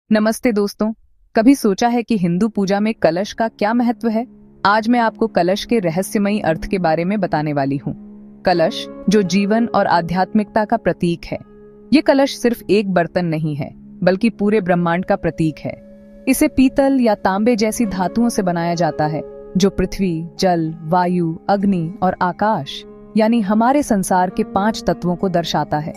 नमस्ते दोस्तों। कभी सोचा है कि हिंदू पूजा में कलश का क्या महत्व है? आज मैं आपको कलश के रहस्यमयी अर्थ के बारे में बताने वाली हूँ। कलश जो जीवन और आध्यात्मिकता का प्रतीक है। ये कलश सिर्फ एक बर्तन नहीं है, बल्कि पूरे ब्रह्मांड का प्रतीक है। इसे पीतल या तांबे जैसी धातुओं से बनाया जाता है, जो पृथ्वी, जल, वायु, अग्नि और आकाश यानी हमारे संसार के 5 तत्वों को दर्शाता है।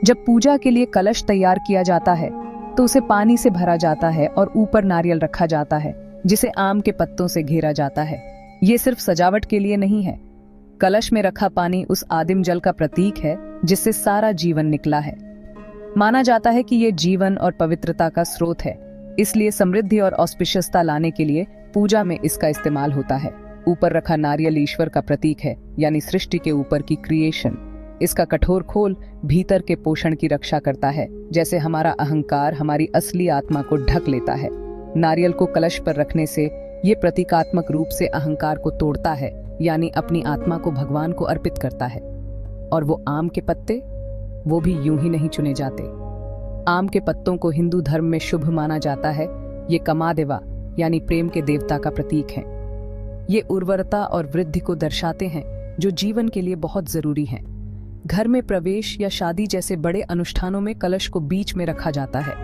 जब पूजा के लिए कलश तैयार किया जाता है तो उसे पानी से भरा जाता है और ऊपर नारियल रखा जाता है, जिसे आम के पत्तों से घेरा जाता है। ये सिर्फ सजावट के लिए नहीं है। कलश में रखा पानी उस आदिम जल का प्रतीक है जिससे सारा जीवन निकला है। माना जाता है कि ये जीवन और पवित्रता का स्रोत है, इसलिए समृद्धि और ऑस्पिशियसता लाने के लिए पूजा में इसका इस्तेमाल होता है। ऊपर रखा नारियल ईश्वर का प्रतीक है, यानी सृष्टि के ऊपर की क्रिएशन। इसका कठोर खोल भीतर के पोषण की रक्षा करता है, जैसे हमारा अहंकार हमारी असली आत्मा को ढक लेता है। नारियल को कलश पर रखने से ये प्रतीकात्मक रूप से अहंकार को तोड़ता है, यानी अपनी आत्मा को भगवान को अर्पित करता है। और वो आम के पत्ते, वो भी यूं ही नहीं चुने जाते। आम के पत्तों को हिंदू धर्म में शुभ माना जाता है। ये कमादेवा यानी प्रेम के देवता का प्रतीक है। ये उर्वरता और वृद्धि को दर्शाते हैं, जो जीवन के लिए बहुत जरूरी है। घर में प्रवेश या शादी जैसे बड़े अनुष्ठानों में कलश को बीच में रखा जाता है,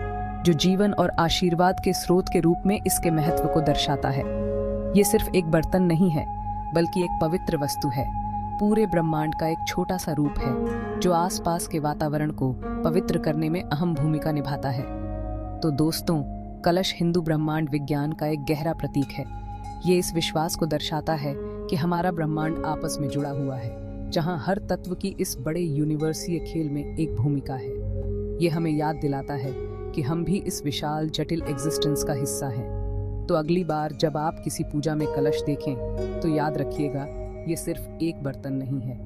जो जीवन और आशीर्वाद के स्रोत के रूप में इसके महत्व को दर्शाता है। ये सिर्फ एक बर्तन नहीं है, बल्कि एक पवित्र वस्तु है। पूरे ब्रह्मांड का एक छोटा सा रूप है, जो आसपास के वातावरण को पवित्र करने में अहम भूमिका निभाता है। तो दोस्तों, कलश हिंदू ब्रह्मांड विज्ञान का एक गहरा प्रतीक है। ये इस विश्वास को दर्शाता है कि हमारा ब्रह्मांड आपस में जुड़ा हुआ है, जहां हर तत्व की इस बड़े यूनिवर्सीय खेल में एक भूमिका है। ये हमें याद दिलाता है कि हम भी इस विशाल जटिल एग्जिस्टेंस का हिस्सा हैं। तो अगली बार जब आप किसी पूजा में कलश देखें तो याद रखिएगा, ये सिर्फ एक बर्तन नहीं है।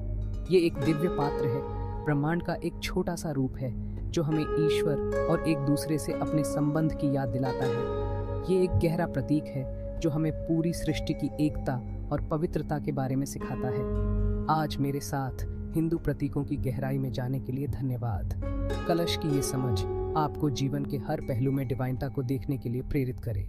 ये एक दिव्य पात्र है, ब्रह्मांड का एक छोटा सा रूप है, जो हमें ईश्वर और एक दूसरे से अपने संबंध की याद दिलाता है। ये एक गहरा प्रतीक है जो हमें पूरी सृष्टि की एकता और पवित्रता के बारे में सिखाता है। आज मेरे साथ हिंदू प्रतीकों की गहराई में जाने के लिए धन्यवाद। कलश की ये समझ आपको जीवन के हर पहलू में डिवाइनता को देखने के लिए प्रेरित करे।